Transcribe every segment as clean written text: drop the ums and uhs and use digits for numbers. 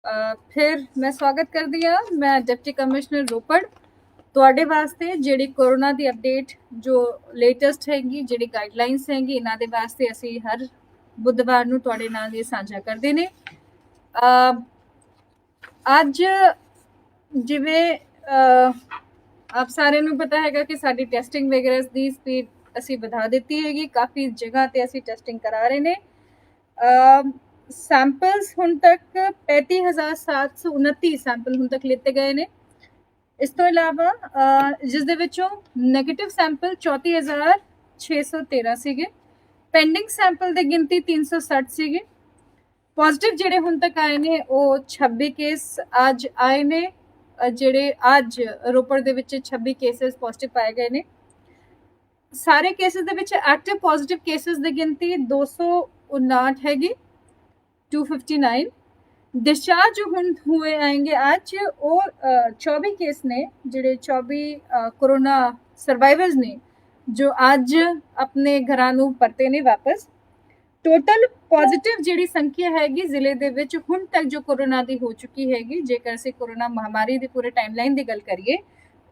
फिर मैं स्वागत करदी हाँ। मैं डिप्टी कमिश्नर रोपड़ तुहाडे वास्ते जिहड़ी कोरोना दी अपडेट जो लेटेस्ट हैगी, जिहड़ी गाइडलाइंस हैगी, इन्हां दे वास्ते असी हर बुधवार नूं तुहाडे नाल ये साझा करदे ने। अज जिवें आप सारिਆਂ ਨੂੰ पता हैगा कि साडी टैसटिंग वगैरह दी स्पीड असी वधा दित्ती हैगी। काफ़ी जगह ते असी टैसटिंग करा रहे ने। सैंपल्स हुण तक 35,729 सैंपल हुण तक लिते गए ने। इस तो इलावा जिस दे विचों नैगेटिव सैंपल 34,613 सीगे। पेंडिंग सैंपल की गिनती 360 सीगे। पॉजिटिव जिहड़े हुण तक आए ने वो 26 केस अज आए ने। जिहड़े अज रोपड़ दे विच 26 केसेस पॉजिटिव पाए गए ने। सारे cases they which active positive cases की गिनती 259 हैगी, 259। डिस्चार्ज हुण हुए आएंगे आज वो 24 केस ने, जिहड़े 24 कोरोना सर्वाइवर्स ने जो अज अपने घरां नूं परते ने वापस। टोटल पॉजिटिव जिहड़ी संख्या हैगी जिले दे विच हुण तक जो कोरोना दी हो चुकी हैगी, जेकर असीं कोरोना महामारी दी पूरे टाइमलाइन दी गल करिए,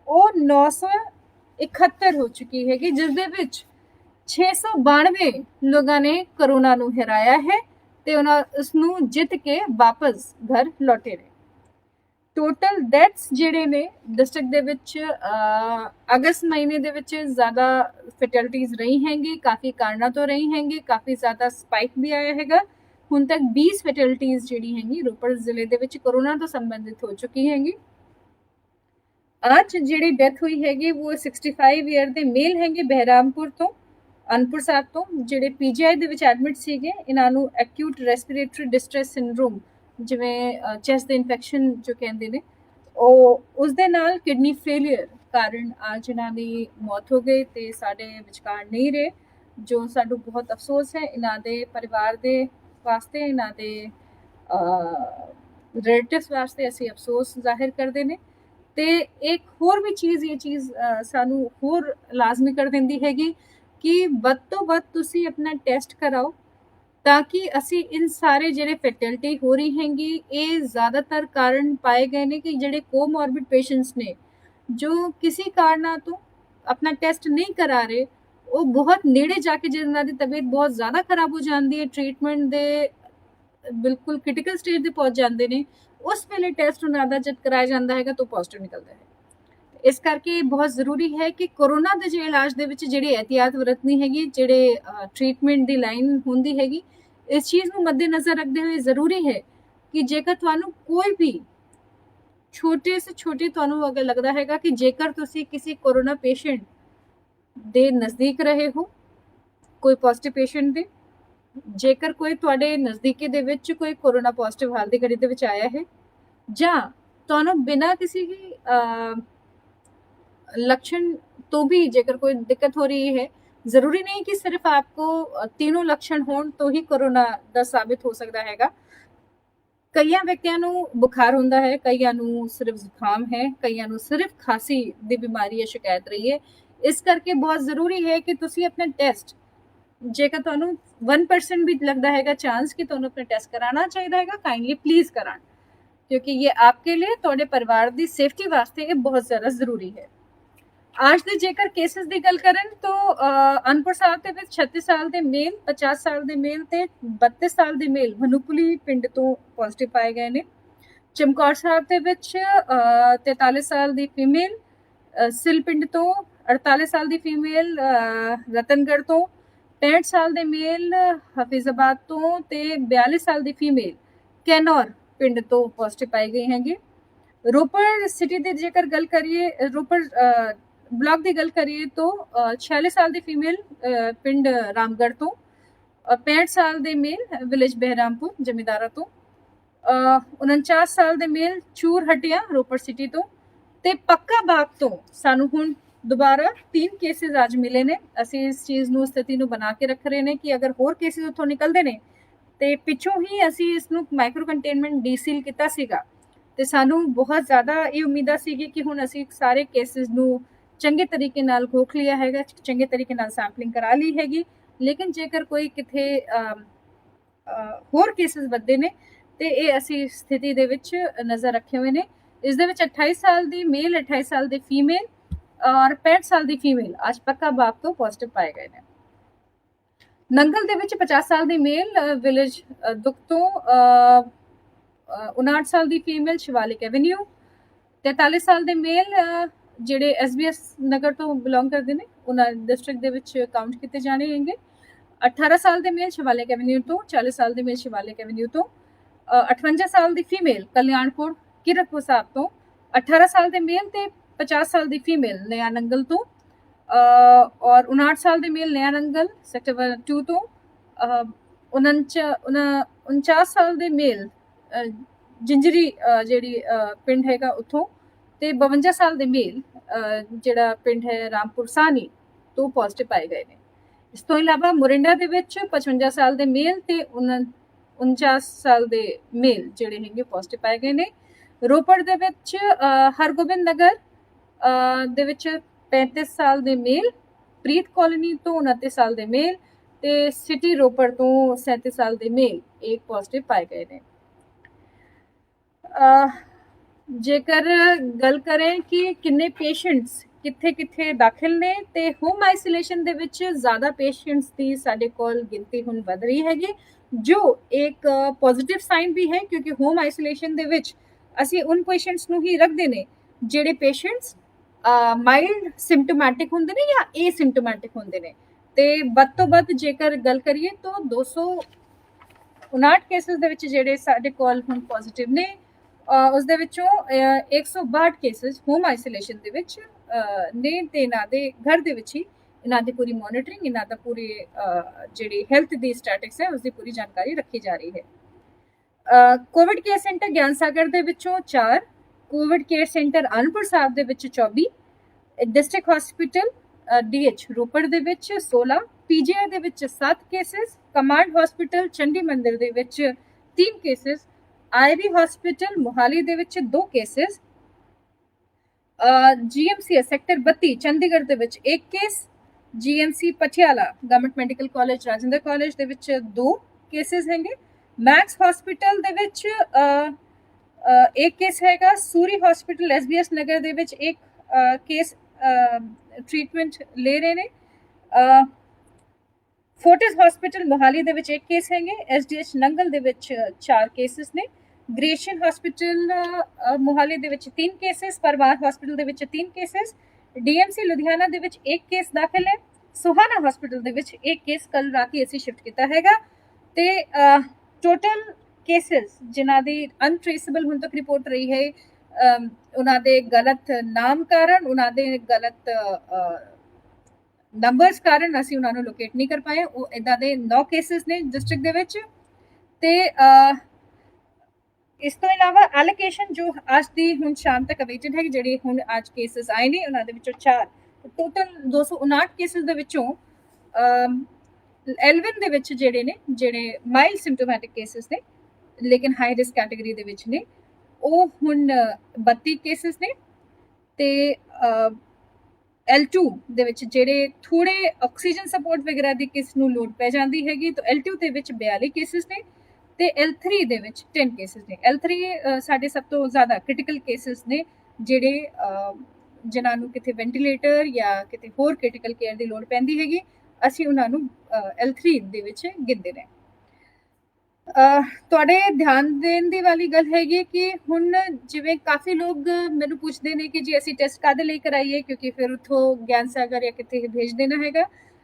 वो 971 हो चुकी हैगी, जिस दे विच 692 लोगों ने कोरोना नूं हराया है ते उन्हां उसनूं जित के वापस घर लौटे ने। टोटल डेथ्स जिहड़े ने डिस्ट्रिक्ट दे विच अगस्त महीने दे विच ज़्यादा फैटलिटीज़ रही हैंगी, काफ़ी कारणों तो रही हैंगी, काफ़ी ज़्यादा स्पाइक भी आया हैगा। हुण तक 20 फैटलिटीज़ जिहड़ी हैंगी रोपड़ जिले दे विच कोरोना तो संबंधित हो चुकी हैंगी। आज जिहड़ी डेथ हुई हैगी वो 65 ईयर दे मेल हैंगे बहरामपुर तो अनपुर साहब तो, जिहड़े पीजीआई दे विच एडमिट सीगे। इन्हां नूं एक्यूट रेस्पिरेटरी डिस्ट्रेस सिंड्रोम जिवें चेस्ट दे इन्फेक्शन जो कहंदे ने उस दे नाल किडनी फेलियर कारण आज इन्हां दी मौत हो गई ते साडे विचकार नहीं रहे, जो साडू बहुत अफसोस है। इन्हां दे परिवार दे वास्ते, इन्हां दे रिलेटिव्स वास्ते असीं अफसोस जाहिर करदे ने। ते एक होर भी चीज़ ये चीज़ सानू होर लाजमी कर दिंदी हैगी कि वध तो वध तुसी अपना टेस्ट कराओ, ताकि असी इन सारे जिहड़े फैटलिटी हो रही हैंगी ये ज़्यादातर कारण पाए गए ने कि जिहड़े कोमॉर्बिड पेशेंट्स ने जो किसी कारणा तो अपना टेस्ट नहीं करा रहे, वो बहुत नेड़े जाके जिन्हां दी तबीयत बहुत ज़्यादा खराब हो जाती है, ट्रीटमेंट दे बिल्कुल क्रिटिकल स्टेज ते पहुंच जाते हैं, उस वेले टेस्ट उन्हां दा जद कराया जाता है तो पॉजिटिव निकलता है। इस करके बहुत ज़रूरी है कि कोरोना के जो इलाज दे विच जिहड़ी एहतियात वरतनी हैगी, जिहड़े ट्रीटमेंट की लाइन होंदी हैगी, इस चीज़ को मद्देनज़र रखते हुए ज़रूरी है कि जेकर तुहानू कोई भी छोटे से छोटे तुहानू अगर लगता हैगा कि जेकर तुसी किसी कोरोना पेशेंट दे नज़दीक रहे हो, कोई पॉजिटिव पेशेंट दे, जेकर कोई तुहाडे नज़दीकी दे विच कोई कोरोना पॉजिटिव हाल दी घड़ी दे विच आया है, जां तुहानू बिना किसी की लक्षण तो भी जेकर कोई दिक्कत हो रही है, ज़रूरी नहीं कि सिर्फ आपको तीनों लक्षण होण तो ही कोरोना दा साबित हो सकता हैगा। कईयां व्यक्तियों नू बुखार होंदा है, कईयां नू सिर्फ जुकाम है, कईयां नू सिर्फ खांसी दी बीमारी या शिकायत रही है। इस करके बहुत ज़रूरी है कि तुसी अपना टेस्ट जेकर तुहानू 1% भी लगता हैगा चांस कि तुहानू अपना टेस्ट कराना चाहिए हैगा, काइंडली प्लीज़ कराण, क्योंकि ये आपके लिए तुहाडे परिवार दी सेफ्टी वास्ते ये बहुत ज़्यादा ज़रूरी है। आज दे जेकर केसेस की गल करन तो अनपुर साहब दे विच 36 साल के मेल, 50 साल के मेल ते 32 साल के मेल मनुपुली पिंड तो पॉजिटिव पाए गए ने। चमकौर साहब दे विच 43 साल की फीमेल, सिल पिंड तो 48 साल की फीमेल, रतनगढ़ तो 65 साल के मेल हफीजाबाद तो ते 42 साल की फीमेल कैनौर पिंड तो पॉजिटिव पाई गई हैगी। रोपड़ सिटी की जेकर गल करिए, रोपड़ ब्लॉक की गल करिए तो 46 साल की फीमेल पिंड रामगढ़ तो, 65 साल के मेल विलेज बहरामपुर जमींदारा तो, 49 साल के मेल चूर हटिया रोपड़ सिटी तो, ते पक्का बाग तो सानू हुण दोबारा 3 केसेस आज मिले ने। असीं इस चीज़ नूं स्थिति नूं बना के रख रहे हैं कि अगर होर केसेस उत्थों निकलते हैं तो पिछों ही असीं इसनूं माइक्रो कंटेनमेंट डीसील किया सीगा ते सानू बहुत ज़्यादा ये उम्मीदां सीगी कि हुण असीं सारे केसेस नूं चंगे तरीके नाल खोख लिया हैगा, चंगे तरीके नाल सैंपलिंग करा ली हैगी। लेकिन जेकर कोई किथे होर केसेस वधदे ने ਤੇ ਇਹ ਅਸੀਂ ਸਥਿਤੀ ਦੇ ਵਿੱਚ ਨਜ਼ਰ ਰੱਖੇ ਹੋਏ ਨੇ। ਇਸ ਦੇ ਵਿੱਚ 28 ਸਾਲ ਦੀ ਮੇਲ, 28 ਸਾਲ ਦੀ ਫੀਮੇਲ ਔਰ 65 ਸਾਲ ਦੀ ਫੀਮੇਲ ਅੱਜ ਪੱਕਾ ਬਾਪ ਤੋਂ ਪੋਜ਼ਿਟਿਵ ਪਾਏ ਗਏ ਨੇ। ਨੰਗਲ ਦੇ ਵਿੱਚ 50 ਸਾਲ ਦੀ ਮੇਲ ਵਿਲੇਜ ਦੁੱਖ ਤੋਂ 59 ਸਾਲ ਦੀ ਫੀਮੇਲ ਸ਼ਿਵਾਲਿਕ ਐਵੇਨਿਊ, 43 ਸਾਲ ਦੇ ਮੇਲ ਜਿਹੜੇ SBS ਨਗਰ ਤੋਂ ਬਿਲੋਂਗ ਕਰਦੇ ਨੇ ਉਹਨਾਂ ਡਿਸਟ੍ਰਿਕਟ ਦੇ ਵਿੱਚ ਕਾਊਂਟ ਕੀਤੇ ਜਾਣੇ ਹੈਗੇ। 18 ਸਾਲ ਦੇ ਮੇਲ ਸ਼ਿਵਾਲਿਕ ਐਵੇਨਿਊ ਤੋਂ, 40 ਸਾਲ ਦੇ ਮੇਲ ਸ਼ਿਵਾਲਿਕ ਐਵੇਨਿਊ ਤੋਂ, 58 ਸਾਲ ਦੀ ਫੀਮੇਲ ਕਲਿਆਣਪੁਰ ਕੀਰਤਪੁਰ ਸਾਹਿਬ ਤੋਂ, 18 ਸਾਲ ਦੇ ਮੇਲ ਤੇ 50 ਸਾਲ ਦੀ ਫੀਮੇਲ ਨया नंगल तो और 59 साल ਦੇ ਮੇਲ नया नंगल ਸੈਕਟਰ 2 ਤੋਂ, 49 ਸਾਲ ਦੇ ਮੇਲ ਜਿੰਜਰੀ ਜਿਹੜੀ ਪਿੰਡ ਹੈਗਾ ਉੱਥੋਂ, ਤੇ 52 ਸਾਲ ਦੇ ਮੇਲ ਜਿਹੜਾ ਪਿੰਡ ਹੈ ਰਾਮਪੁਰ ਸਾਨੀ ਤੋਂ ਪੋਜ਼ਿਟਿਵ ਪਾਏ ਗਏ ਨੇ। ਇਸ ਤੋਂ ਇਲਾਵਾ ਮੋਰਿੰਡਾ ਦੇ ਵਿੱਚ 55 ਸਾਲ ਦੇ ਮੇਲ ਤੇ 49 ਸਾਲ ਦੇ ਮੇਲ ਜਿਹੜੇ ਹੈਗੇ ਪੋਜ਼ਿਟਿਵ ਪਾਏ ਗਏ ਨੇ। ਰੋਪੜ ਦੇ ਵਿੱਚ ਹਰਗੋਬਿੰਦ ਨਗਰ ਦੇ ਵਿੱਚ 35 ਸਾਲ ਦੇ ਮੇਲ, ਪ੍ਰੀਤ ਕਾਲੋਨੀ ਤੋਂ 29 ਸਾਲ ਦੇ ਮੇਲ ਤੇ ਸਿਟੀ ਰੋਪੜ ਤੋਂ 37 ਸਾਲ ਦੇ ਮੇਲ ਇੱਕ ਪੋਜ਼ਿਟਿਵ ਪਾਏ ਗਏ ਨੇ। ਜੇਕਰ ਗੱਲ ਕरें ਕਿ ਕਿੰਨੇ ਪੇਸ਼ੈਂਟਸ ਕਿੱਥੇ ਕਿੱਥੇ ਦਾਖਲ ਨੇ ਤੇ ਹੋਮ ਆਈਸੋਲੇਸ਼ਨ ਦੇ ਵਿੱਚ ਜ਼ਿਆਦਾ ਪੇਸ਼ੈਂਟਸ ਦੀ ਸਾਡੇ ਕੋਲ ਗਿਣਤੀ ਹੁਣ ਵਧ ਰਹੀ ਹੈਗੀ, ਜੋ ਇੱਕ ਪੋਜ਼ਿਟਿਵ ਸਾਈਨ ਵੀ ਹੈ ਕਿਉਂਕਿ ਹੋਮ ਆਈਸੋਲੇਸ਼ਨ ਦੇ ਵਿੱਚ ਅਸੀਂ ਉਨ ਪੇਸ਼ੈਂਟਸ ਨੂੰ ਹੀ ਰੱਖਦੇ ਨੇ ਜਿਹੜੇ ਪੇਸ਼ੈਂਟਸ ਮਾਈਲਡ ਸਿੰਪਟੋਮੈਟਿਕ ਹੁੰਦੇ ਨੇ ਜਾਂ ਏਸਿੰਪਟੋਮੈਟਿਕ ਹੁੰਦੇ ਨੇ। ਤੇ ਵੱਧ ਤੋਂ ਵੱਧ ਜੇਕਰ ਗੱਲ ਕਰੀਏ ਤਾਂ 259 ਕੇਸਿਸ ਦੇ ਵਿੱਚ ਜਿਹੜੇ ਸਾਡੇ ਕੋਲ ਹੁਣ ਪੋਜ਼ਿਟਿਵ ਨੇ, ਉਸ ਦੇ ਵਿੱਚੋਂ 162 ਕੇਸਿਸ ਹੋਮ ਆਈਸੋਲੇਸ਼ਨ ਦੇ ਵਿੱਚ ਨੇ ਤੇ ਇਹਨਾਂ ਦੇ ਘਰ ਦੇ ਵਿੱਚ ਹੀ ਇਹਨਾਂ ਦੀ ਪੂਰੀ ਮੋਨੀਟਰਿੰਗ, ਇਹਨਾਂ ਦਾ ਪੂਰੀ ਜਿਹੜੀ ਹੈਲਥ ਦੀ ਸਟੈਟਿਕਸ ਹੈ ਉਸ ਦੀ ਪੂਰੀ ਜਾਣਕਾਰੀ ਰੱਖੀ ਜਾ ਰਹੀ ਹੈ। ਕੋਵਿਡ ਕੇਅਰ ਸੈਂਟਰ ਗਿਆਨ ਸਾਗਰ ਦੇ ਵਿੱਚੋਂ 4, Covid care centre Anandpur Sahib ਦੇ ਵਿੱਚ 24, ਡਿਸਟ੍ਰਿਕਟ ਹਸਪੀਟਲ DH ਰੋਪੜ ਦੇ ਵਿੱਚ 16, PGI ਦੇ ਵਿੱਚ 7 ਕੇਸਿਸ, ਕਮਾਂਡ ਹਸਪੀਟਲ ਚੰਡੀ ਮੰਦਿਰ ਦੇ ਵਿੱਚ 3 ਕੇਸਿਸ, IB ਹਸਪੀਟਲ ਮੋਹਾਲੀ ਦੇ ਵਿੱਚ 2 ਕੇਸਿਸ, GMC ਸੈਕਟਰ 32 ਚੰਡੀਗੜ੍ਹ ਦੇ ਵਿੱਚ 1 case, GMC Patiala government medical college Rajindra college ਦੇ ਵਿੱਚ 2 ਕੇਸਿਸ ਹੈਗੇ, ਮੈਕਸ ਹਸਪੀਟਲ ਦੇ ਵਿੱਚ एक केस हैगा, सूरी हॉस्पिटल SBS नगर ਦੇ ਵਿੱਚ ਇੱਕ ਕੇਸ ਟ੍ਰੀਟਮੈਂਟ ਲੈ ਰਹੇ ਨੇ, ਫੋਰਟਿਸ ਹਸਪੀਟਲ ਮੋਹਾਲੀ ਦੇ ਵਿੱਚ ਇੱਕ ਕੇਸ ਹੈਗੇ, SDH ਨੰਗਲ ਦੇ ਵਿੱਚ 4 ਕੇਸਿਸ ਨੇ, ਗ੍ਰੇਸ਼ੀਅਨ ਹਸਪੀਟਲ ਮੋਹਾਲੀ ਦੇ ਵਿੱਚ 3 ਕੇਸਿਸ, ਪਰਵਾਰ ਹਸਪੀਟਲ ਦੇ ਵਿੱਚ 3 ਕੇਸਿਸ, DMC ਲੁਧਿਆਣਾ ਦੇ ਵਿੱਚ 1 ਕੇਸ ਦਾਖਲ ਹੈ, ਸੁਹਾਨਾ ਹਸਪੀਟਲ ਦੇ ਵਿੱਚ 1 ਕੇਸ ਕੱਲ ਰਾਤੀ ਅਸੀਂ ਸ਼ਿਫਟ ਕੀਤਾ ਹੈਗਾ ਤੇ ਟੋਟਲ ਕੇਸਿਸ ਜਿਨ੍ਹਾਂ ਦੀ ਅਨਟ੍ਰੇਸੇਬਲ ਹੁਣ ਤੱਕ ਰਿਪੋਰਟ ਰਹੀ ਹੈ, ਉਹਨਾਂ ਦੇ ਗਲਤ ਨਾਮ ਕਾਰਨ, ਉਹਨਾਂ ਦੇ ਗਲਤ ਨੰਬਰਸ ਕਾਰਨ ਅਸੀਂ ਉਹਨਾਂ ਨੂੰ ਲੋਕੇਟ ਨਹੀਂ ਕਰ ਪਾਏ। ਉਹ ਇਦਾਂ ਦੇ 9 ਕੇਸਿਸ ਨੇ ਡਿਸਟ੍ਰਿਕਟ ਦੇ ਵਿੱਚ ਤੇ ਇਸ ਤੋਂ ਇਲਾਵਾ ਐਲੋਕੇਸ਼ਨ ਜੋ ਅੱਜ ਦੀ ਹੁਣ ਸ਼ਾਮ ਤੱਕ ਅਵੇਟਡ ਹੈ, ਜਿਹੜੇ ਹੁਣ ਅੱਜ ਕੇਸਿਸ ਆਏ ਨੇ ਉਹਨਾਂ ਦੇ ਵਿੱਚੋਂ 4, ਟੋਟਲ 259 ਕੇਸਿਸ ਦੇ ਵਿੱਚੋਂ 11 ਦੇ ਵਿੱਚ ਜਿਹੜੇ ਮਾਈਲਡ ਸਿੰਪਟੋਮੈਟਿਕ ਕੇਸਿਸ ਨੇ ਲੇਕਿਨ ਹਾਈ ਰਿਸਕ ਕੈਟਾਗਰੀ ਦੇ ਵਿੱਚ ਨੇ, ਉਹ ਹੁਣ 32 ਕੇਸਿਸ ਨੇ ਤੇ L2 ਦੇ ਵਿੱਚ ਜਿਹੜੇ ਥੋੜੇ ਆਕਸੀਜਨ ਸਪੋਰਟ ਵਗੈਰਾ ਦੀ ਕਿਸ ਨੂੰ ਲੋਡ ਪੈ ਜਾਂਦੀ ਹੈਗੀ ਤਾਂ L2 ਦੇ ਵਿੱਚ 42 ਕੇਸਿਸ ਨੇ ਤੇ L3 ਦੇ ਵਿੱਚ 10 ਕੇਸਿਸ ਨੇ। L3 ਸਾਡੇ ਸਭ ਤੋਂ ਜ਼ਿਆਦਾ ਕ੍ਰਿਟੀਕਲ ਕੇਸਿਸ ਨੇ ਜਿਹੜੇ ਜਿਨ੍ਹਾਂ ਨੂੰ ਕਿਤੇ ਵੈਂਟੀਲੇਟਰ ਜਾਂ ਕਿਤੇ ਹੋਰ ਕ੍ਰਿਟੀਕਲ ਕੇਅਰ ਦੀ ਲੋੜ ਪੈਂਦੀ ਹੈਗੀ, ਅਸੀਂ ਉਹਨਾਂ ਨੂੰ L3 ਦੇ ਵਿੱਚ ਗਿਣਦੇ ਨੇ। ਤੁਹਾਡੇ ਧਿਆਨ ਦੇਣ ਦੀ ਵਾਲੀ ਗੱਲ ਹੈਗੀ ਕਿ ਹੁਣ ਜਿਵੇਂ ਕਾਫੀ ਲੋਕ ਮੈਨੂੰ ਪੁੱਛਦੇ ਨੇ ਕਿ ਜੀ ਅਸੀਂ ਟੈਸਟ ਕਾਹਦੇ ਲਈ ਕਰਾਈਏ ਕਿਉਂਕਿ ਫਿਰ ਉੱਥੋਂ ਗਿਆਨ ਸਾਗਰ ਜਾਂ ਕਿਤੇ ਭੇਜ ਦੇਣਾ ਹੈਗਾ।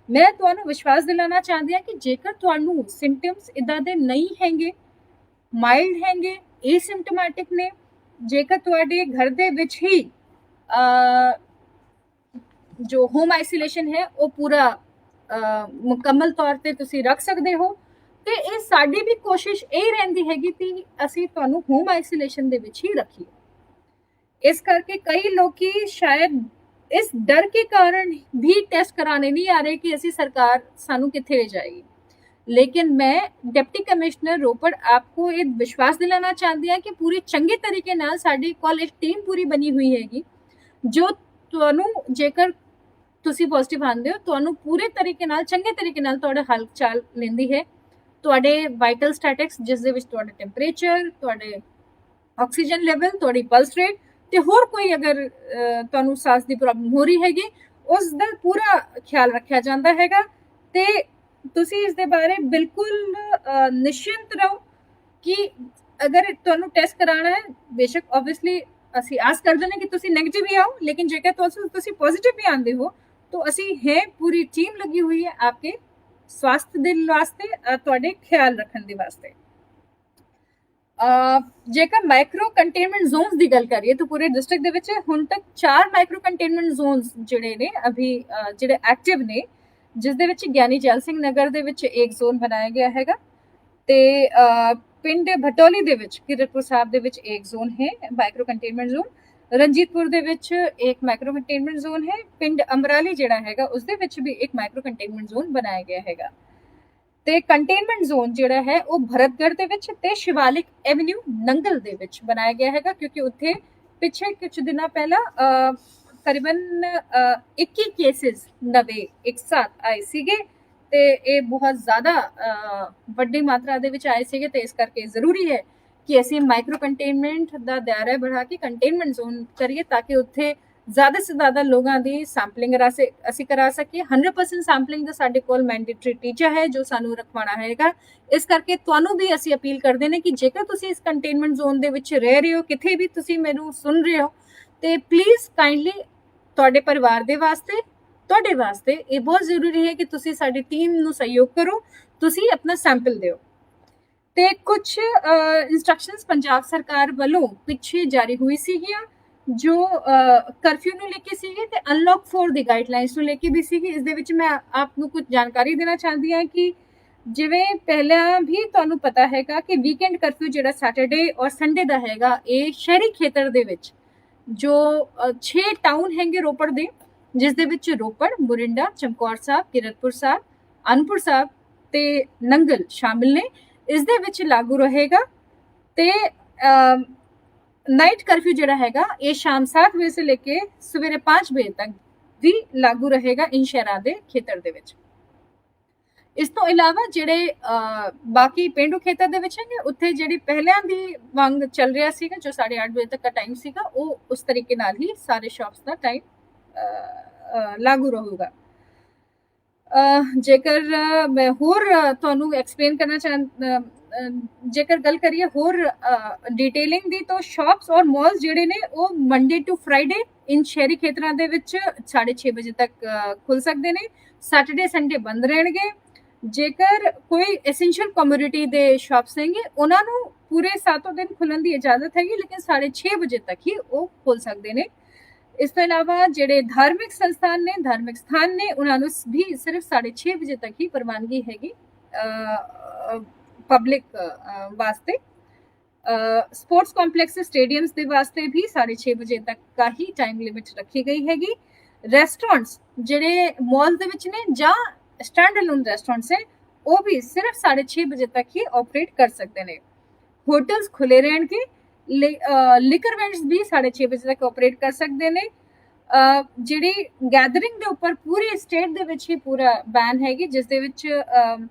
ਮੈਂ ਤੁਹਾਨੂੰ ਵਿਸ਼ਵਾਸ ਦਿਲਾਣਾ ਚਾਹੁੰਦੀ ਹਾਂ ਕਿ ਜੇਕਰ ਤੁਹਾਨੂੰ ਸਿੰਪਟਮਸ ਇਦਾਂ ਦੇ ਨਹੀਂ ਹੈਗੇ, ਮਾਈਲਡ ਹੈਗੇ, ਏਸਿੰਪਟੋਮੈਟਿਕ ਨੇ, ਜੇਕਰ ਤੁਹਾਡੇ ਘਰ ਦੇ ਵਿੱਚ ਹੀ ਜੋ ਹੋਮ ਆਈਸੋਲੇਸ਼ਨ ਹੈ ਉਹ ਪੂਰਾ ਮੁਕੰਮਲ ਤੌਰ ਤੇ ਤੁਸੀਂ ਰੱਖ ਸਕਦੇ ਹੋ ਤੇ ਇਹ ਸਾਡੀ ਵੀ ਕੋਸ਼ਿਸ਼ ਇਹ ਰਹਿੰਦੀ ਹੈਗੀ ਕਿ ਅਸੀਂ ਤੁਹਾਨੂੰ ਹੋਮ ਆਈਸੋਲੇਸ਼ਨ ਦੇ ਵਿੱਚ ਹੀ ਰੱਖੀਏ। ਇਸ ਕਰਕੇ ਕਈ ਲੋਕੀ ਸ਼ਾਇਦ ਇਸ ਡਰ ਕੇ ਕਾਰਨ ਵੀ ਟੈਸਟ ਕਰਾਣੇ ਨਹੀਂ ਆ ਰਹੇ ਕਿ ਅਸੀਂ ਸਰਕਾਰ ਸਾਨੂੰ ਕਿੱਥੇ ਲੈ ਜਾਏਗੀ, लेकिन मैं डिप्टी कमिश्नर रोपड़ आपको ये विश्वास दिलाना चाहती ਹਾਂ ਕਿ ਪੂਰੇ ਚੰਗੇ ਤਰੀਕੇ ਨਾਲ ਸਾਡੀ ਕੋਲ ਇੱਕ ਟੀਮ ਪੂਰੀ ਬਣੀ ਹੋਈ ਹੈਗੀ ਜੋ ਤੁਹਾਨੂੰ ਜੇਕਰ ਤੁਸੀਂ ਪੋਜ਼ਿਟਿਵ ਆਉਂਦੇ ਹੋ ਤੁਹਾਨੂੰ ਪੂਰੇ ਤਰੀਕੇ ਨਾਲ ਚੰਗੇ ਤਰੀਕੇ ਨਾਲ ਤੁਹਾਡਾ ਹਾਲ ਚਾਲ ਲੈਂਦੀ ਹੈ ਤੁਹਾਡੇ ਵਾਈਟਲ ਸਟੈਟਿਕਸ, ਜਿਸ ਦੇ ਵਿੱਚ ਤੁਹਾਡਾ ਟੈਂਪਰੇਚਰ, ਤੁਹਾਡੇ ਆਕਸੀਜਨ ਲੈਵਲ, ਤੁਹਾਡੀ ਪਲਸ ਰੇਟ ਤੇ ਹੋਰ ਕੋਈ ਅਗਰ ਤੁਹਾਨੂੰ ਸਾਹ ਦੀ ਪ੍ਰੋਬਲਮ ਹੋ ਰਹੀ ਹੈਗੀ, ਉਸ ਦਾ ਪੂਰਾ ਖਿਆਲ ਰੱਖਿਆ ਜਾਂਦਾ ਹੈਗਾ। ਤੇ ਤੁਸੀਂ ਇਸ ਦੇ ਬਾਰੇ ਬਿਲਕੁਲ ਨਿਸ਼ਚਿੰਤ ਰਹੋ ਕਿ ਅਗਰ ਤੁਹਾਨੂੰ ਟੈਸਟ ਕਰਾਉਣਾ ਹੈ, ਬੇਸ਼ੱਕ ਆਬਵੀਅਸਲੀ ਅਸੀਂ ਆਸ ਕਰਦੇ ਨੇ ਕਿ ਤੁਸੀਂ ਨੈਗੇਟਿਵ ਹੀ ਆਓ, ਲੇਕਿਨ ਜੇਕਰ ਤੁਸੀਂ ਪੋਜ਼ਿਟਿਵ ਵੀ ਆਉਂਦੇ ਹੋ तो ਅਸੀਂ ਹੈ, ਪੂਰੀ ਟੀਮ ਲੱਗੀ ਹੋਈ ਹੈ आपके स्वास्थ्य ਦੇ ਵਾਸਤੇ, ਤੁਹਾਡੇ ਖਿਆਲ ਰੱਖਣ ਦੇ ਵਾਸਤੇ। ਜੇਕਰ ਮਾਈਕਰੋ ਕੰਟੇਨਮੈਂਟ ਜ਼ੋਨਸ ਦੀ ਗੱਲ ਕਰੀਏ ਤਾਂ ਪੂਰੇ ਡਿਸਟ੍ਰਿਕਟ ਦੇ ਵਿੱਚ ਹੁਣ ਤੱਕ 4 ਮਾਈਕਰੋ ਕੰਟੇਨਮੈਂਟ ਜ਼ੋਨਸ ਜਿਹੜੇ ਨੇ ਅਭੀ ਜਿਹੜੇ ਐਕਟਿਵ ਨੇ, ਜਿਸ ਦੇ ਵਿੱਚ ਗਿਆਨੀ ਜੈਲ ਸਿੰਘ ਨਗਰ ਦੇ ਵਿੱਚ ਇੱਕ ਜ਼ੋਨ ਬਣਾਇਆ ਗਿਆ ਹੈਗਾ ਤੇ ਪਿੰਡ ਭਟੋਲੀ ਦੇ ਵਿੱਚ ਕੀਰਤਪੁਰ ਸਾਹਿਬ ਦੇ ਵਿੱਚ ਇੱਕ ਜ਼ੋਨ ਹੈ ਮਾਈਕਰੋ ਕੰਟੇਨਮੈਂਟ ਜ਼ੋਨ। ਰਣਜੀਤਪੁਰ ਦੇ ਵਿੱਚ ਇੱਕ ਮਾਈਕਰੋ ਕੰਟੇਨਮੈਂਟ ਜ਼ੋਨ ਹੈ। ਪਿੰਡ ਅਮਰਾਲੀ ਜਿਹੜਾ ਹੈਗਾ ਉਸ ਦੇ ਵਿੱਚ ਵੀ ਇੱਕ ਮਾਈਕਰੋ ਕੰਟੇਨਮੈਂਟ ਜ਼ੋਨ ਬਣਾਇਆ ਗਿਆ ਹੈਗਾ। ਤੇ ਕੰਟੇਨਮੈਂਟ ਜ਼ੋਨ ਜਿਹੜਾ ਹੈ ਉਹ ਭਰਤਗੜ੍ਹ ਦੇ ਵਿੱਚ ਤੇ ਸ਼ਿਵਾਲਿਕ ਐਵਨਿਊ ਨੰਗਲ ਦੇ ਵਿੱਚ ਬਣਾਇਆ ਗਿਆ ਹੈਗਾ, ਕਿਉਂਕਿ ਉੱਥੇ ਪਿੱਛੇ ਕੁਝ ਦਿਨਾਂ ਪਹਿਲਾਂ ਤਕਰੀਬਨ 21 ਕੇਸਿਸ ਨਵੇਂ ਇੱਕ ਸਾਥ ਆਏ ਸੀਗੇ ਤੇ ਇਹ ਬਹੁਤ ਜ਼ਿਆਦਾ ਵੱਡੀ ਮਾਤਰਾ ਦੇ ਵਿੱਚ ਆਏ ਸੀਗੇ। ਤੇ ਇਸ ਕਰਕੇ ਜ਼ਰੂਰੀ ਹੈ ਕਿ ਅਸੀਂ ਮਾਈਕਰੋ ਕੰਟੇਨਮੈਂਟ ਦਾ ਦਾਇਰਾ बढ़ा ਕੇ ਕੰਟੇਨਮੈਂਟ ਜ਼ੋਨ ਕਰੀਏ, ਤਾਂ ਕਿ ਉੱਥੇ ਜ਼ਿਆਦਾ ਸੇ ਜ਼ਿਆਦਾ ਲੋਕਾਂ ਦੀ ਸੈਂਪਲਿੰਗ ਅਸੀਂ ਕਰਾ ਸਕੀਏ। 100% ਸੈਂਪਲਿੰਗ ਦਾ ਸਾਡੇ ਕੋਲ ਮੈਂਡੇਟਰੀ ਟੀਚਾ ਹੈ ਜੋ ਸਾਨੂੰ ਰਖਵਾਉਣਾ ਹੈਗਾ। ਇਸ ਕਰਕੇ ਤੁਹਾਨੂੰ ਵੀ ਅਸੀਂ ਅਪੀਲ ਕਰਦੇ ਨੇ ਕਿ ਜੇਕਰ ਤੁਸੀਂ ਇਸ ਕੰਟੇਨਮੈਂਟ ਜ਼ੋਨ ਦੇ ਵਿੱਚ ਰਹਿ ਰਹੇ ਹੋ, ਕਿਤੇ ਵੀ ਤੁਸੀਂ ਮੈਨੂੰ ਸੁਣ ਰਹੇ ਹੋ, ਤੇ ਪਲੀਜ਼ ਕਾਈਂਡਲੀ ਤੁਹਾਡੇ ਪਰਿਵਾਰ ਦੇ ਵਾਸਤੇ, ਤੁਹਾਡੇ ਵਾਸਤੇ ਇਹ ਬਹੁਤ ਜ਼ਰੂਰੀ ਹੈ ਕਿ ਤੁਸੀਂ ਸਾਡੀ ਟੀਮ ਨੂੰ ਸਹਿਯੋਗ ਕਰੋ, ਤੁਸੀਂ ਆਪਣਾ ਸੈਂਪਲ ਦਿਓ। ਤੇ ਕੁਝ ਇੰਸਟਰਕਸ਼ਨਸ ਪੰਜਾਬ ਸਰਕਾਰ ਵੱਲੋਂ ਪਿੱਛੇ ਜਾਰੀ ਹੋਈ ਸੀਗੀਆਂ ਜੋ ਕਰਫਿਊ ਨੂੰ ਲੈ ਕੇ ਸੀਗੇ ਤੇ ਅਨਲੌਕ 4 ਦੀ ਗਾਈਡਲਾਈਨਸ ਨੂੰ ਲੈ ਕੇ ਵੀ ਸੀਗੀ। ਇਸ ਦੇ ਵਿੱਚ ਮੈਂ ਆਪ ਨੂੰ ਕੁਝ ਜਾਣਕਾਰੀ ਦੇਣਾ ਚਾਹੁੰਦੀ ਹਾਂ ਕਿ ਜਿਵੇਂ ਪਹਿਲਾਂ ਵੀ ਤੁਹਾਨੂੰ ਪਤਾ ਹੈਗਾ ਕਿ ਵੀਕਐਂਡ ਕਰਫਿਊ ਜਿਹੜਾ ਸੈਟਰਡੇ ਔਰ ਸੰਡੇ ਦਾ ਹੈਗਾ, ਇਹ ਸ਼ਹਿਰੀ ਖੇਤਰ ਦੇ ਵਿੱਚ ਜੋ 6 ਟਾਊਨ ਹੈਗੇ ਰੋਪੜ ਦੇ, ਜਿਸ ਦੇ ਵਿੱਚ ਰੋਪੜ, ਮੁਰਿੰਡਾ, ਚਮਕੌਰ ਸਾਹਿਬ, ਕੀਰਤਪੁਰ ਸਾਹਿਬ, ਅਨੰਦਪੁਰ ਸਾਹਿਬ ਤੇ ਨੰਗਲ ਸ਼ਾਮਿਲ ਨੇ, ਇਸ ਦੇ ਵਿੱਚ ਲਾਗੂ ਰਹੇਗਾ। ਤੇ ਨਾਈਟ ਕਰਫਿਊ ਜਿਹੜਾ ਹੈਗਾ ਇਹ ਸ਼ਾਮ 7 ਵਜੇ ਤੋਂ ਲੈ ਕੇ ਸਵੇਰੇ 5 ਵਜੇ ਤੱਕ ਵੀ ਲਾਗੂ ਰਹੇਗਾ ਇਨ ਸ਼ਹਿਰਾਂ ਦੇ ਖੇਤਰ ਦੇ ਵਿੱਚ। ਇਸ ਤੋਂ ਇਲਾਵਾ ਜਿਹੜੇ ਬਾਕੀ ਪਿੰਡੂ ਖੇਤਰ ਦੇ ਵਿੱਚ ਹੈਗੇ, ਉੱਥੇ ਜਿਹੜੀ ਪਹਿਲਿਆਂ ਦੀ ਵਾਂਗ ਚੱਲ ਰਿਹਾ ਸੀਗਾ ਜੋ 8:30 ਵਜੇ ਤੱਕ ਦਾ ਟਾਈਮ ਸੀਗਾ, ਉਹ ਉਸ ਤਰੀਕੇ ਨਾਲ ਹੀ ਸਾਰੇ ਸ਼ਾਪਸ ਦਾ ਟਾਈਮ ਲਾਗੂ ਰਹੂਗਾ। ਜੇਕਰ ਮੈਂ ਹੋਰ ਤੁਹਾਨੂੰ ਐਕਸਪਲੇਨ ਕਰਨਾ ਜੇਕਰ ਗੱਲ ਕਰੀਏ ਹੋਰ ਡਿਟੇਲਿੰਗ ਦੀ, ਤਾਂ ਸ਼ਾਪਸ ਔਰ ਮਾਲਸ ਜਿਹੜੇ ਨੇ ਉਹ ਮੰਡੇ ਟੂ ਫਰਾਈਡੇ ਇਨ ਸ਼ਹਿਰੀ ਖੇਤਰਾਂ ਦੇ ਵਿੱਚ 6:30 ਵਜੇ ਤੱਕ ਖੁੱਲ ਸਕਦੇ ਨੇ। ਸੈਟਰਡੇ ਸੰਡੇ ਬੰਦ ਰਹਿਣਗੇ। ਜੇਕਰ ਕੋਈ ਐਸੈਂਸ਼ੀਅਲ ਕਮੋਡਿਟੀ ਦੇ ਸ਼ਾਪਸ ਹੈਗੇ, ਉਹਨਾਂ ਨੂੰ ਪੂਰੇ 7 ਦਿਨ ਖੁੱਲਣ ਦੀ ਇਜਾਜ਼ਤ ਹੈਗੀ, ਲੇਕਿਨ 6:30 ਵਜੇ ਤੱਕ ਹੀ ਉਹ ਖੁੱਲ ਸਕਦੇ ਨੇ। ਇਸ ਤੋਂ ਇਲਾਵਾ ਜਿਹੜੇ ਧਾਰਮਿਕ ਸੰਸਥਾਨ ਨੇ, ਧਾਰਮਿਕ ਸਥਾਨ ਨੇ, ਉਹਨਾਂ ਨੂੰ ਵੀ ਸਿਰਫ 6:30 ਵਜੇ ਤੱਕ ਹੀ ਪ੍ਰਵਾਨਗੀ ਹੈਗੀ ਪਬਲਿਕ ਵਾਸਤੇ। स्पोर्ट्स कॉम्प्लेक्स स्टेडियम्स ਦੇ ਵਾਸਤੇ भी 6:30 ਵਜੇ ਤੱਕ का ही टाइम लिमिट रखी गई हैगी। रेस्टोरेंट्स ਜਿਹੜੇ मॉल ਦੇ ਵਿੱਚ ਨੇ ਜਾਂ स्टैंड अलोन रेस्टोरेंट्स है, वो भी सिर्फ 6:30 ਵਜੇ तक ही ऑपरेट कर सकते हैं। होटल्स खुले रहणगे। लिकर वेंड्स भी 6:30 ਵਜੇ तक ऑपरेट कर सकते हैं। ਜਿਹੜੀ ਗੈਦਰਿੰਗ ਦੇ ਉੱਪਰ ਪੂਰੀ ਸਟੇਟ ਦੇ ਵਿੱਚ ਹੀ ਪੂਰਾ ਬੈਨ ਹੈਗੀ, ਜਿਸ ਦੇ ਵਿੱਚ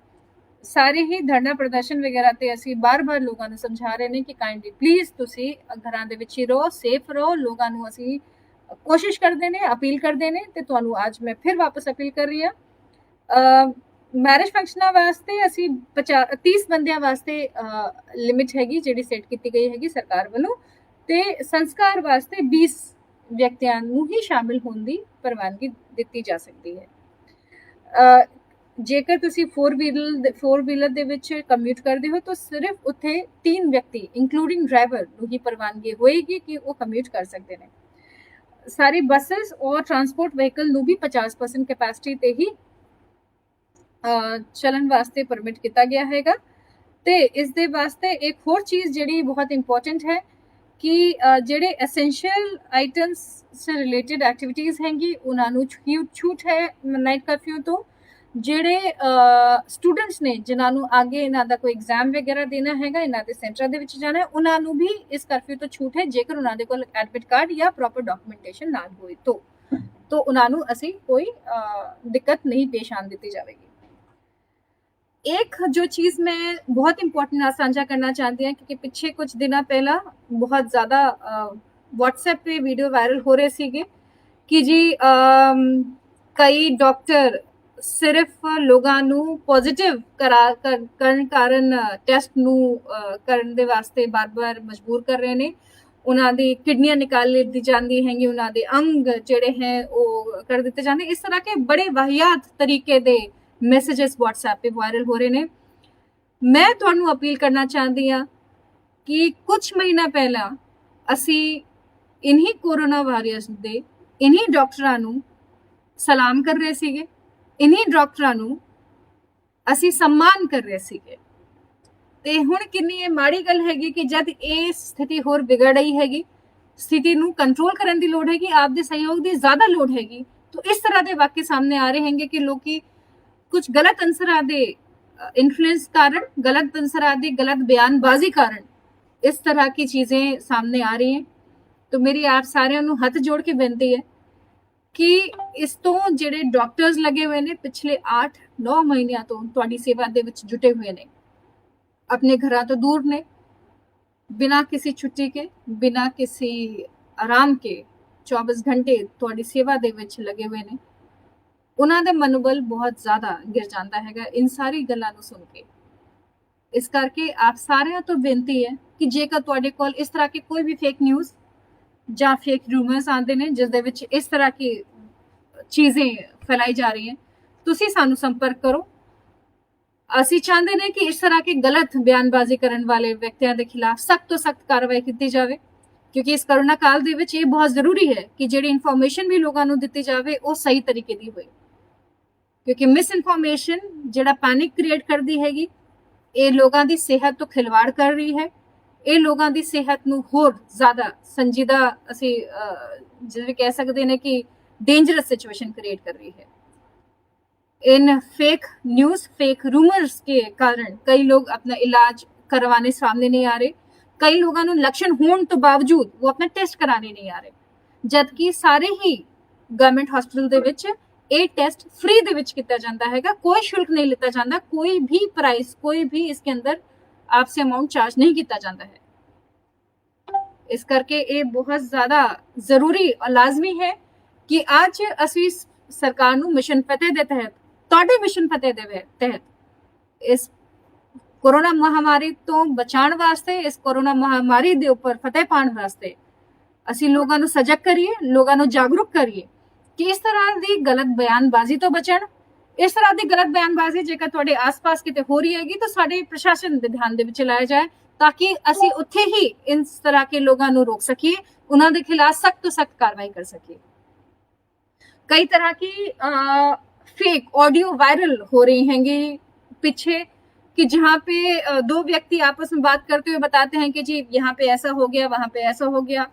ਸਾਰੇ ਹੀ ਧਰਨਾ ਪ੍ਰਦਰਸ਼ਨ ਵਗੈਰਾ ਤੇ ਅਸੀਂ ਬਾਰ-ਬਾਰ ਲੋਕਾਂ ਨੂੰ ਸਮਝਾ ਰਹੇ ਨੇ ਕਿ ਕਾਈਂਡਲੀ ਪਲੀਜ਼ ਤੁਸੀਂ ਘਰਾਂ ਦੇ ਵਿੱਚ ਹੀ ਰਹੋ, ਸੇਫ ਰਹੋ। ਲੋਕਾਂ ਨੂੰ ਅਸੀਂ ਕੋਸ਼ਿਸ਼ ਕਰਦੇ ਨੇ, ਅਪੀਲ ਕਰਦੇ ਨੇ, ਤੇ ਤੁਹਾਨੂੰ ਅੱਜ ਮੈਂ ਫਿਰ ਵਾਪਸ ਅਪੀਲ ਕਰ ਰਹੀ ਹਾਂ। ਮੈਰਿਜ ਫੰਕਸ਼ਨਾਂ ਵਾਸਤੇ ਅਸੀਂ 30 ਬੰਦਿਆਂ ਵਾਸਤੇ ਲਿਮਿਟ ਹੈਗੀ ਜਿਹੜੀ ਸੈੱਟ ਕੀਤੀ ਗਈ ਹੈਗੀ ਸਰਕਾਰ ਵੱਲੋਂ, ਤੇ ਸੰਸਕਾਰ ਵਾਸਤੇ 20 ਵਿਅਕਤੀਆਂ ਨੂੰ ਹੀ ਸ਼ਾਮਿਲ ਹੋਣ ਦੀ ਪ੍ਰਵਾਨਗੀ ਦਿੱਤੀ ਜਾ ਸਕਦੀ ਹੈ। ਜੇਕਰ ਤੁਸੀਂ 4 ਵੀਲਰ ਦੇ ਵਿੱਚ ਕਮਿਊਟ ਕਰਦੇ ਹੋ ਤਾਂ ਸਿਰਫ ਉੱਥੇ 3 ਵਿਅਕਤੀ ਇੰਕਲੂਡਿੰਗ ਡਰਾਈਵਰ ਨੂੰ ਹੀ ਪ੍ਰਵਾਨਗੀ ਹੋਏਗੀ ਕਿ ਉਹ ਕਮਿਊਟ ਕਰ ਸਕਦੇ ਨੇ। ਸਾਰੀ ਬੱਸਸ ਔਰ ਟਰਾਂਸਪੋਰਟ ਵਹੀਕਲ ਨੂੰ ਵੀ 50% ਕੈਪੈਸਿਟੀ ਤੇ ਹੀ ਚੱਲਣ ਵਾਸਤੇ ਪਰਮਿਟ ਕੀਤਾ ਗਿਆ ਹੈਗਾ। ਤੇ ਇਸ ਦੇ ਵਾਸਤੇ ਇੱਕ ਹੋਰ ਚੀਜ਼ ਜਿਹੜੀ ਬਹੁਤ ਇੰਪੋਰਟੈਂਟ ਹੈ ਕਿ ਜਿਹੜੇ ਐਸੈਂਸ਼ੀਅਲ ਆਈਟਮਸ ਸੇ ਰਿਲੇਟਡ ਐਕਟੀਵਿਟੀਜ਼ ਹੈਗੀ ਉਹਨਾਂ ਨੂੰ ਛੂਟ ਹੈ ਨਾਈਟ ਕਰਫਿਊ ਤੋਂ। ਜਿਹੜੇ ਸਟੂਡੈਂਟਸ ਨੇ ਜਿਨ੍ਹਾਂ ਨੂੰ ਅੱਗੇ ਇਹਨਾਂ ਦਾ ਕੋਈ ਐਗਜ਼ਾਮ ਵਗੈਰਾ ਦੇਣਾ ਹੈਗਾ, ਇਹਨਾਂ ਦੇ ਸੈਂਟਰਾਂ ਦੇ ਵਿੱਚ ਜਾਣਾ ਹੈ, ਉਹਨਾਂ ਨੂੰ ਵੀ ਇਸ ਕਰਫਿਊ ਤੋਂ ਛੂਟ ਹੈ ਜੇਕਰ ਉਹਨਾਂ ਦੇ ਕੋਲ ਐਡਮਿਟ ਕਾਰਡ ਜਾਂ ਪ੍ਰੋਪਰ ਡਾਕੂਮੈਂਟੇਸ਼ਨ ਨਾ ਹੋਏ ਤਾਂ ਉਹਨਾਂ ਨੂੰ ਅਸੀਂ ਕੋਈ ਦਿੱਕਤ ਨਹੀਂ ਪੇਸ਼ ਆਉਣ ਦਿੱਤੀ ਜਾਵੇਗੀ। एक जो चीज मैं बहुत इंपॉर्टेंट साझा करना चाहती हूँ, क्योंकि पिछले कुछ दिनों पहला बहुत ज्यादा व्हाट्सएप पे वीडियो वायरल हो रहे ਸੀਗੇ ਕਿ ਜੀ ਕਈ ਡਾਕਟਰ ਸਿਰਫ ਲੋਕਾਂ ਨੂੰ ਪੋਜ਼ਿਟਿਵ ਕਰਨ ਕਾਰਨ ਟੈਸਟ ਨੂੰ ਕਰਨ ਦੇ ਵਾਸਤੇ ਬਾਰ-ਬਾਰ ਮਜਬੂਰ ਕਰ ਰਹੇ ਨੇ। ਉਹਨਾਂ ਦੀ ਕਿਡਨੀਆਂ ਨਿਕਾਲ ਦਿੱਤੀ ਜਾਂਦੀ ਹੈਗੀ, ਉਹਨਾਂ ਦੇ ਅੰਗ ਜਿਹੜੇ ਹੈ ਉਹ ਕਰ ਦਿੱਤੇ ਜਾਂਦੇ। ਇਸ ਤਰ੍ਹਾਂ ਕੇ ਬੜੇ ਵਾਹਿयात ਤਰੀਕੇ ਦੇ ਮੈਸੇजेस WhatsApp पे वायरल हो रहे ने। मैं ਤੁਹਾਨੂੰ अपील करना चाहती हाँ कि कुछ महीना पहला असी इन्हीं कोरोना वायरस दे इन्हीं डॉक्टरां नूं सलाम कर रहे सीगे, इन्हीं डॉक्टरां नूं असी सम्मान कर रहे सीगे। ते हुण किन्नी ये माड़ी गल हैगी कि जद ये स्थिति होर बिगड़ रही हैगी, स्थिति नूं कंट्रोल करन दी लोड़ हैगी, आप दे सहयोग दी ज़्यादा लोड़ हैगी। तो इस तरह दे वाक़े सामने आ रहे हैंगे कि लोकी कुछ गलत अंसरां दे इन्फ्लुएंस कारण, गलत अंसरां दी गलत बयानबाजी कारण इस तरह की चीज़ें सामने आ रही हैं। तो मेरी आप सारिਆਂ ਨੂੰ हथ जोड़ के बेनती है कि इस तो ਜਿਹੜੇ डॉक्टर्स लगे हुए ने पिछले 8-9 ਮਹੀਨਿਆਂ ਤੋਂ ਤੁਹਾਡੀ ਸੇਵਾ ਦੇ ਵਿੱਚ जुटे हुए ने, अपने घरों तो दूर ने, बिना किसी छुट्टी के, बिना किसी आराम के 24 घंटे ਤੁਹਾਡੀ सेवा ਦੇ ਵਿੱਚ लगे हुए ने। ਉਹਨਾਂ ਦਾ ਮਨੋਬਲ ਬਹੁਤ ਜ਼ਿਆਦਾ ਗਿਰ ਜਾਂਦਾ ਹੈਗਾ ਇਨ ਸਾਰੀ ਗੱਲਾਂ ਨੂੰ ਸੁਣ ਕੇ। ਇਸ ਕਰਕੇ ਆਪ ਸਾਰਿਆਂ ਤੋਂ ਬੇਨਤੀ ਹੈ ਕਿ ਜੇਕਰ ਤੁਹਾਡੇ ਕੋਲ ਇਸ ਤਰ੍ਹਾਂ ਕੇ ਕੋਈ ਵੀ ਫੇਕ ਨਿਊਜ਼ ਜਾਂ ਫੇਕ ਰੂਮਰਸ ਆਉਂਦੇ ਨੇ ਜਿਸ ਦੇ ਵਿੱਚ ਇਸ ਤਰ੍ਹਾਂ ਕੀ ਚੀਜ਼ਾਂ ਫੈਲਾਈ ਜਾ ਰਹੀਆਂ, ਤੁਸੀਂ ਸਾਨੂੰ ਸੰਪਰਕ ਕਰੋ। ਅਸੀਂ ਚਾਹੁੰਦੇ ਨੇ ਕਿ ਇਸ ਤਰ੍ਹਾਂ ਕੇ ਗਲਤ ਬਿਆਨਬਾਜ਼ੀ ਕਰਨ ਵਾਲੇ ਵਿਅਕਤੀਆਂ ਦੇ ਖਿਲਾਫ ਸਖਤ ਤੋਂ ਸਖਤ ਕਾਰਵਾਈ ਕੀਤੀ ਜਾਵੇ, ਕਿਉਂਕਿ ਇਸ ਕਰੋਨਾ ਕਾਲ ਦੇ ਵਿੱਚ ਇਹ ਬਹੁਤ ਜ਼ਰੂਰੀ ਹੈ ਕਿ ਜਿਹੜੀ ਇਨਫੋਰਮੇਸ਼ਨ ਵੀ ਲੋਕਾਂ ਨੂੰ ਦਿੱਤੀ ਜਾਵੇ ਉਹ ਸਹੀ ਤਰੀਕੇ ਦੀ ਹੋਵੇ। क्योंकि मिस इनफॉर्मेशन ਜਿਹੜਾ पैनिक क्रिएट करती हैगी, ਇਹ ਲੋਕਾਂ ਦੀ ਸਿਹਤ ਤੋਂ ਖਿਲਵਾੜ ਕਰ ਰਹੀ ਹੈ। ਇਹ ਲੋਕਾਂ ਦੀ ਸਿਹਤ ਨੂੰ ਹੋਰ ਜ਼ਿਆਦਾ ਸੰਜੀਦਾ ਅਸੀਂ ਜਿਵੇਂ ਕਹਿ ਸਕਦੇ ਨੇ ਕਿ डेंजरस सिचुएशन क्रिएट कर रही है। इन फेक न्यूज़, फेक रूमर्स के कारण कई लोग अपना इलाज करवाने सामने नहीं आ रहे। कई लोगों ਨੂੰ लक्षण होने तो बावजूद वो अपना टेस्ट कराने नहीं आ रहे, जबकि सारे ही गवर्नमेंट हॉस्पिटल ਦੇ ਵਿੱਚ ਇਹ टेस्ट फ्री ਦੇ ਵਿੱਚ ਕੀਤਾ ਜਾਂਦਾ ਹੈਗਾ, कोई शुल्क नहीं लिया जाता, कोई भी प्राइस, कोई भी इसके अंदर आपसे अमाउंट चार्ज नहीं किया जाता है। इस करके ये बहुत ज़्यादा ज़रूरी और लाजमी है कि आज असी सरकार ਨੂੰ मिशन फतेह ਦੇ तहत, ਤੁਹਾਡੇ मिशन फतेह ਦੇ तहत इस कोरोना महामारी तो बचाने वास्ते, इस कोरोना महामारी ਦੇ ਉੱਪਰ फतेह पाने वास्ते ਅਸੀਂ ਲੋਕਾਂ ਨੂੰ ਸਜਗ ਕਰੀਏ, ਲੋਕਾਂ ਨੂੰ ਜਾਗਰੂਕ ਕਰੀਏ कि इस तरह की गलत बयानबाजी तो बचन। इस तरह की गलत बयानबाजी जेकर तुहाडे आस-पास किते हो रही हैगी तो साडे प्रशासन दे ध्यान दे विच लाया जाए, ताकि असी उत्थे ही इस तरह के लोगों को रोक सकिए, उन्हां दे खिलाफ सख्त तो सख्त कार्रवाई कर सकिए। कई तरह की फेक ऑडियो वायरल हो रही हैंगी पीछे, कि जहाँ पे दो व्यक्ति आपस में बात करते हुए बताते हैं कि जी यहाँ पे ऐसा हो गया, वहां पे ऐसा हो गया।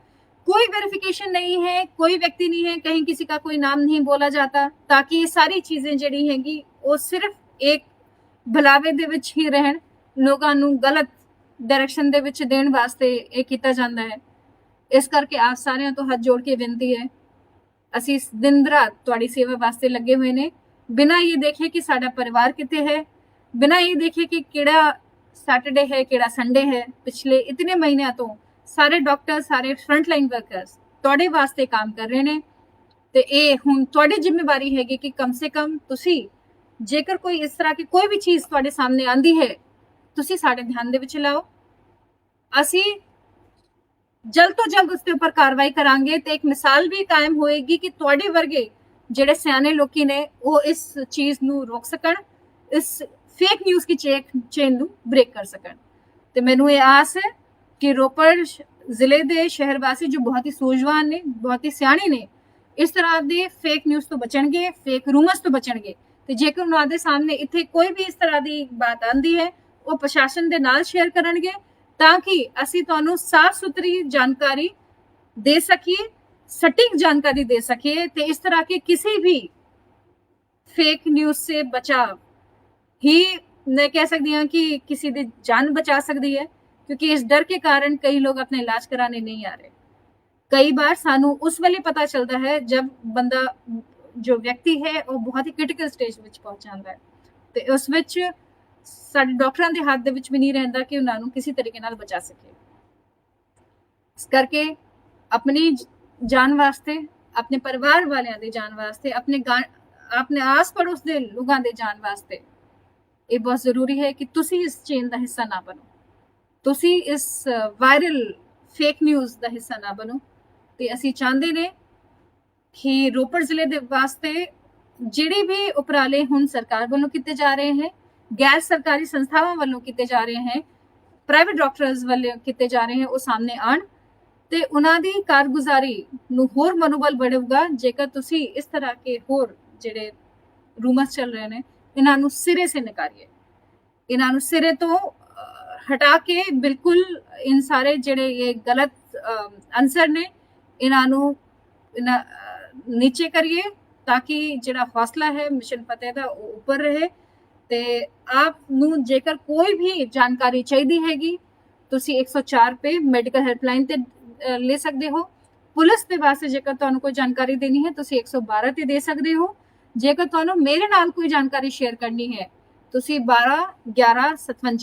कोई वेरिफिकेशन नहीं है, कोई व्यक्ति नहीं है, कहीं किसी का कोई नाम नहीं बोला जाता, ताकि ये सारी चीजें जड़ी हैगी वो सिर्फ एक भलावे दे विच ही रहन, लोगों ਨੂੰ गलत डायरेक्शन दे विच देण वास्ते ये कीता जांदा है। इस करके आप सारिਆਂ ਤੋਂ हथ जोड़ के बेनती है, ਅਸੀਂ दिन रात ਤੁਹਾਡੀ सेवा वास्ते लगे हुए ने, बिना ये देखे कि साडा परिवार किते है, बिना ये देखे कि केड़ा सैटरडे है, केड़ा संडे है। पिछले इतने महीनों तो सारे डॉक्टर, सारे फ्रंटलाइन वर्कर्स ਤੁਹਾਡੇ वास्ते काम कर रहे हैं। तो ये हुण ਤੁਹਾਡੀ जिम्मेवारी हैगी कि कम से कम तुसी जेकर कोई इस तरह की कोई भी चीज़ ਤੁਹਾਡੇ सामने आंदी है, तुसी साडे ध्यान दे विच लाओ। असी जल्द तो जल्द उसके ऊपर कार्रवाई करांगे। तो एक मिसाल भी कायम होएगी कि ਤੁਹਾਡੇ वर्गे ਜਿਹੜੇ ਸਿਆਣੇ ਲੋਕੀ ने वो इस चीज़ ਨੂੰ रोक सकन, इस फेक न्यूज़ की चेन ਨੂੰ ब्रेक कर सकन। तो मैनू ये आस है कि रोपड़ जिले के शहर वासी जो बहुत ही सूझवान ने, बहुत ही सियाणे ने, इस तरह के फेक न्यूज़ तो बचणगे, फेक रूमर्स तो बचणगे। तो जेकर उन्हां दे सामने इत्थे कोई भी इस तरह की बात आंदी है, वो प्रशासन दे नाल शेयर करनगे, ताकि असी तुहानू साफ सुथरी जानकारी दे सकिए, सटीक जानकारी दे सकिए। तो इस तरह के किसी भी फेक न्यूज़ से बचाव ही मैं कह सकती हूँ कि किसी की जान बचा सकती है, क्योंकि इस डर के कारण कई लोग अपना इलाज कराने नहीं आ रहे। कई बार सानू उस वेले पता चलता है जब बंदा, जो व्यक्ति है वो बहुत ही क्रिटिकल स्टेज में पहुंच जाता है। तो उस विच ਸਾਡੇ ਡਾਕਟਰਾਂ ਦੇ ਹੱਥ ਦੇ ਵਿੱਚ ਵੀ ਨਹੀਂ ਰਹਿੰਦਾ ਕਿ ਉਹਨਾਂ ਨੂੰ ਕਿਸੇ ਤਰੀਕੇ ਨਾਲ ਬਚਾ ਸਕੇ। ਇਸ ਕਰਕੇ ਆਪਣੀ ਜਾਨ ਵਾਸਤੇ, ਆਪਣੇ ਪਰਿਵਾਰ ਵਾਲਿਆਂ ਦੇ ਜਾਨ ਵਾਸਤੇ, ਆਪਣੇ ਆਸ ਪੜੋਸ ਦੇ ਲੋਕਾਂ ਦੇ ਜਾਨ ਵਾਸਤੇ ਇਹ ਬਹੁਤ ਜ਼ਰੂਰੀ ਹੈ ਕਿ ਤੁਸੀਂ ਇਸ ਚੇਨ ਦਾ ਹਿੱਸਾ ਨਾ ਬਣੋ, ਤੁਸੀਂ ਇਸ ਵਾਇਰਲ ਫੇਕ ਨਿਊਜ਼ ਦਾ ਹਿੱਸਾ ਨਾ ਬਣੋ। ਤੇ ਅਸੀਂ ਚਾਹੁੰਦੇ ਨੇ ਕਿ ਰੋਪੜ ਜ਼ਿਲ੍ਹੇ ਦੇ ਵਾਸਤੇ ਜਿਹੜੇ ਵੀ ਉਪਰਾਲੇ ਹੁਣ ਸਰਕਾਰ ਵੱਲੋਂ ਕੀਤੇ ਜਾ ਰਹੇ ਹਨ, ਗੈਰ ਸਰਕਾਰੀ ਸੰਸਥਾਵਾਂ ਵੱਲੋਂ ਕੀਤੇ ਜਾ ਰਹੇ ਹਨ, ਪ੍ਰਾਈਵੇਟ ਡਾਕਟਰਸ ਵੱਲੋਂ ਕੀਤੇ ਜਾ ਰਹੇ ਹਨ, ਉਹ ਸਾਹਮਣੇ ਆਣ ਤੇ ਉਹਨਾਂ ਦੀ ਕਾਰਗੁਜ਼ਾਰੀ ਨੂੰ ਹੋਰ ਮਨੋਬਲ बढ़ेगा ਜੇਕਰ ਤੁਸੀਂ ਇਸ ਤਰ੍ਹਾਂ ਕੇ ਹੋਰ ਜਿਹੜੇ ਰੂਮਰਸ ਚੱਲ ਰਹੇ ਨੇ ਇਹਨਾਂ ਨੂੰ ਸਿਰੇ ਸੇ ਨਿਕਾਲੀਏ, ਇਹਨਾਂ ਨੂੰ ਸਿਰੇ ਤੋਂ ਹਟਾ ਕੇ ਬਿਲਕੁਲ ਇਨ ਸਾਰੇ ਜਿਹੜੇ ਇਹ ਗਲਤ ਅਨਸਰ ਨੇ ਇਹਨਾਂ ਨੂੰ ਨੀਚੇ ਕਰੀਏ ਤਾਂ ਕਿ ਜਿਹੜਾ ਹੌਸਲਾ ਹੈ ਮਿਸ਼ਨ ਫਤਿਹ ਦਾ ਉਹ ਉੱਪਰ ਰਹੇ। ਤੇ ਆਪ ਨੂੰ ਜੇਕਰ ਕੋਈ ਵੀ ਜਾਣਕਾਰੀ ਚਾਹੀਦੀ ਹੈਗੀ ਤੁਸੀਂ 104 पे ਮੈਡੀਕਲ ਹੈਲਪਲਾਈਨ ਤੇ ਲੈ ਸਕਦੇ ਹੋ। ਪੁਲਿਸ ਦੇ ਵਾਸਤੇ ਜੇਕਰ ਤੁਹਾਨੂੰ ਕੋਈ ਜਾਣਕਾਰੀ ਦੇਣੀ ਹੈ ਤੁਸੀਂ 112 ਤੇ ਦੇ ਸਕਦੇ ਹੋ। ਜੇਕਰ ਤੁਹਾਨੂੰ ਮੇਰੇ ਨਾਲ ਕੋਈ ਜਾਣਕਾਰੀ ਸ਼ੇਅਰ ਕਰਨੀ ਹੈ ਤੁਸੀਂ 12 11 57